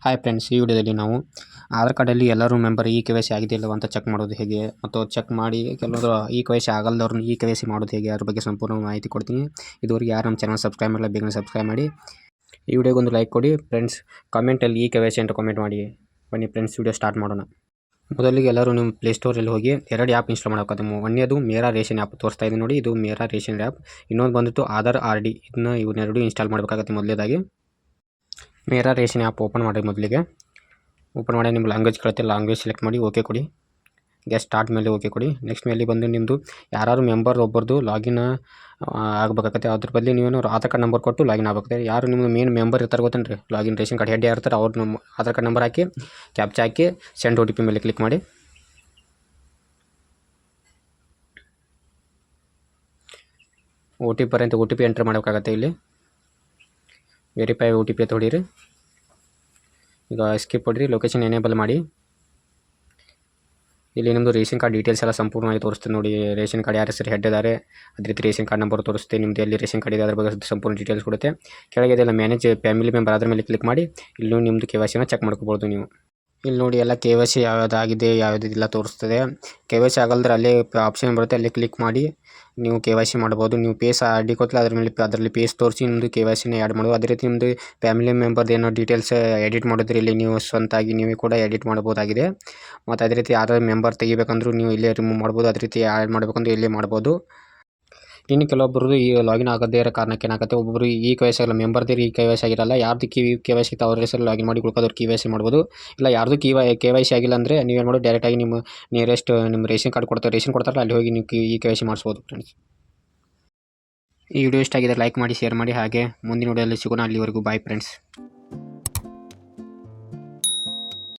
Hi friends, ಈ ವಿಡಿಯೋದಲ್ಲಿ ನಾವು ಆಧಾರ್ ಕಾರ್ಡಲ್ಲಿ ಎಲ್ಲರೂ ಮೆಂಬರ್ KYC ಆಗಿದೆ ಇಲ್ಲವ ಅಂತ ಚೆಕ್ ಮಾಡೋದು ಹೇಗೆ, ಮತ್ತು ಚೆಕ್ ಮಾಡಿ ಕೆಲವರು KYC ಆಗಲ್ದವ್ರನ್ನ KYC ಮಾಡೋದು ಹೇಗೆ, ಅದ್ರ ಬಗ್ಗೆ ಸಂಪೂರ್ಣ ಮಾಹಿತಿ ಕೊಡ್ತೀನಿ. ಇದುವರೆಗೆ ಯಾರು ನಮ್ಮ ಚಾನಲ್ ಸಬ್ಸ್ಕ್ರೈಬ್ ಮಾಡಿಲ್ಲ, ಬೇಗನೆ ಸಬ್ಸ್ಕ್ರೈಬ್ ಮಾಡಿ. ಈ ವಿಡಿಯೋಗೆ ಒಂದು ಲೈಕ್ ಕೊಡಿ ಫ್ರೆಂಡ್ಸ್. ಕಾಮೆಂಟಲ್ಲಿ KYC ಅಂತ ಕಾಮೆಂಟ್ ಮಾಡಿ. ಬನ್ನಿ ಫ್ರೆಂಡ್ಸ್, ವಿಡಿಯೋ ಸ್ಟಾರ್ಟ್ ಮಾಡೋಣ. ಮೊದಲಿಗೆ ಎಲ್ಲರೂ ನಿಮ್ಮ ಪ್ಲೇಸ್ಟೋರಲ್ಲಿ ಹೋಗಿ 2 ಆ್ಯಪ್ ಇನ್ಸ್ಟಾಲ್ ಮಾಡೋಕೆ. ಒಂದೇದು ಮೇರಾ ರೇಷನ್ ಆ್ಯಪ್ ತೋರಿಸ್ತಾ ಇದೆ ನೋಡಿ, ಇದು ಮೇರಾ ರೇಷನ್ ಆ್ಯಪ್. ಇನ್ನೊಂದು ಬಂದುಬಿಟ್ಟು ಆಧಾರ್ RD. ಇವನ್ನೆರಡು ಇನ್ಸ್ಟಾಲ್ ಮಾಡಬೇಕಾಗುತ್ತೆ. ಮೊದಲೇದಾಗಿ ಮೇರಾ ರೇಷನ್ ಆ್ಯಪ್ ಓಪನ್ ಮಾಡಿ. ಮೊದಲಿಗೆ ಓಪನ್ ಮಾಡಿ ನಿಮ್ಮ ಲ್ಯಾಂಗ್ವೇಜ್ ಕೇಳುತ್ತೆ, ಲ್ಯಾಂಗ್ವೇಜ್ ಸೆಲೆಕ್ಟ್ ಮಾಡಿ ಓಕೆ ಕೊಡಿ. ಸ್ಟಾರ್ಟ್ ಮೇಲೆ ಓಕೆ ಕೊಡಿ. ನೆಕ್ಸ್ಟ್ ಮೇಲೆ ಬಂದು ನಿಮ್ಮದು ಯಾರು ಮೆಂಬರ್ ಒಬ್ಬರದು ಲಾಗಿನ್ ಆಗಬೇಕಾಗತ್ತೆ. ಅದ್ರ ಬದಲು ನೀವು ಆಧಾರ್ ಕಾರ್ಡ್ ನಂಬರ್ ಕೊಟ್ಟು ಲಾಗಿನ್ ಆಗಬೇಕಾಗುತ್ತೆ. ಯಾರು ನಿಮ್ಮ ಮೇನ್ ಮೆಂಬರ್ ಇರ್ತಾರೆ ಗೊತ್ತೇನ್ರಿ, ಲಾಗಿನ್ ರೇಷನ್ ಕಾರ್ಡ್ ಹೆಡ್ ಇರ್ತಾರೆ, ಅವ್ರು ನಮ್ಮ ಆಧಾರ್ ಕಾರ್ಡ್ ನಂಬರ್ ಹಾಕಿ ಕ್ಯಾಪ್ಚಾ ಹಾಕಿ ಸೆಂಡ್ OTP ಮೇಲೆ ಕ್ಲಿಕ್ ಮಾಡಿ. OTP ಬರೋಂಥ OTP ಎಂಟ್ರ್ ಮಾಡಬೇಕಾಗತ್ತೆ. ಇಲ್ಲಿ ವೆರಿಫೈ OTP ಅಂತ ಹೊಡೀರಿ. ಈಗ ಸ್ಕಿಪ್ ಹೊಡ್ರಿ, ಲೊಕೇಶನ್ ಎನೇಬಲ್ ಮಾಡಿ. ಇಲ್ಲಿ ನಿಮ್ಮದು ರೇಷನ್ ಕಾರ್ಡ್ ಡೀಟೇಲ್ಸ್ ಎಲ್ಲ ಸಂಪೂರ್ಣವಾಗಿ ತೋರಿಸ್ತದೆ ನೋಡಿ. ರೇಷನ್ ಕಾರ್ಡ್ ಯಾರ ಹೆಸರು ಹೆಡ್ ಇದ್ದಾರೆ, ಅದೇ ರೀತಿ ರೇಷನ್ ಕಾರ್ಡ್ ನಂಬರ್ ತೋರಿಸುತ್ತೆ. ನಿಮ್ಮದು ಎಲ್ಲಿ ರೇಷನ್ ಕಾರ್ಡ್ ಇದೆ ಅದ್ರ ಬಗ್ಗೆ ಸಂಪೂರ್ಣ ಡೀಟೇಲ್ಸ್ ಕೊಡುತ್ತೆ. ಕೆಳಗೆ ಇದೆಲ್ಲ ಮ್ಯಾನೇಜ್ ಫ್ಯಾಮಿಲಿ ಮೆಂಬರ್, ಅದ್ರ ಮೇಲೆ ಕ್ಲಿಕ್ ಮಾಡಿ ಇಲ್ಲಿ ನಿಮ್ಮದು KYCನ ಚೆಕ್ ಮಾಡ್ಕೋಬೋದು ನೀವು. ಇಲ್ಲಿ ನೋಡಿ ಎಲ್ಲ KYC ಯಾವುದಾಗಿದೆ ಯಾವುದಿಲ್ಲ ತೋರಿಸ್ತದೆ. KYC ಆಗಲ್ದ್ರೆ ಅಲ್ಲೇ ಆಪ್ಷನ್ ಬರುತ್ತೆ, ಅಲ್ಲೇ ಕ್ಲಿಕ್ ಮಾಡಿ ನೀವು KYC ಮಾಡ್ಬೋದು. ನೀವು ಪೇಸ್ ID ಕೊತ್ತಲ್ಲ ಅದರಲ್ಲಿ ಪೇಸ್ ತೋರಿಸಿ ನಿಮ್ಮದು KYCನ ಆ್ಯಡ್ ಮಾಡೋದು. ಅದೇ ರೀತಿ ನಿಮ್ಮದು ಫ್ಯಾಮಿಲಿ ಮೆಂಬರ್ದು ಏನೋ ಡೀಟೇಲ್ಸ್ ಎಡಿಟ್ ಮಾಡಿದ್ರೆ ಇಲ್ಲಿ ನೀವು ಸ್ವಂತಾಗಿ ನೀವೇ ಕೂಡ ಎಡಿಟ್ ಮಾಡ್ಬೋದಾಗಿದೆ. ಮತ್ತು ಅದೇ ರೀತಿ ಯಾರು ಮೆಂಬರ್ ತೆಗಿಬೇಕಂದ್ರೂ ನೀವು ಇಲ್ಲೇ ರಿಮೂವ್ ಮಾಡ್ಬೋದು. ಅದೇ ರೀತಿ ಆ್ಯಡ್ ಮಾಡಬೇಕಂದ್ರೆ ಇಲ್ಲೇ ಮಾಡ್ಬೋದು. ಇನ್ನು ಕೆಲವೊಬ್ಬರದು ಈ ಲಾಗಿನ್ ಆಗದೇ ಇರೋ ಕಾರಣಕ್ಕೆ ಏನಾಗುತ್ತೆ, ಒಬ್ಬೊಬ್ಬರು KYC ಆಗಲ್ಲ, ಮೆಂಬರ್ದು KYC ಆಗಿರಲ್ಲ. ಯಾರ್ದು KYC ಇತ್ತು ಅವ್ರ ಹೆಸರು ಲಾಗಿನ್ ಮಾಡಿ ಉಳ್ಕೋದವ್ರು KYC ಮಾಡ್ಬೋದು. ಇಲ್ಲ ಯಾರ್ದು KYC ಆಗಿಲ್ಲ ಅಂದರೆ ನೀವೇನು ಮಾಡೋದು, ಡೈರೆಕ್ಟಾಗಿ ನಿಮ್ಮ ನಿಯರೆಸ್ಟ್ ನಿಮ್ಮ ರೇಷನ್ ಕಾರ್ಡ್ ಕೊಡ್ತಾರಲ್ಲ ಅಲ್ಲಿ ಹೋಗಿ ನೀವು KYC ಮಾಡಿಸ್ಬೋದು ಫ್ರೆಂಡ್ಸ್. ಈ ವಿಡಿಯೋ ಇಷ್ಟ ಆಗಿದೆ ಲೈಕ್ ಮಾಡಿ, ಶೇರ್ ಮಾಡಿ. ಹಾಗೆ ಮುಂದಿನ ವಿಡಿಯೋದಲ್ಲಿ ಸಿಗೋಣ. ಅಲ್ಲಿವರೆಗೂ ಬಾಯ್ ಫ್ರೆಂಡ್ಸ್.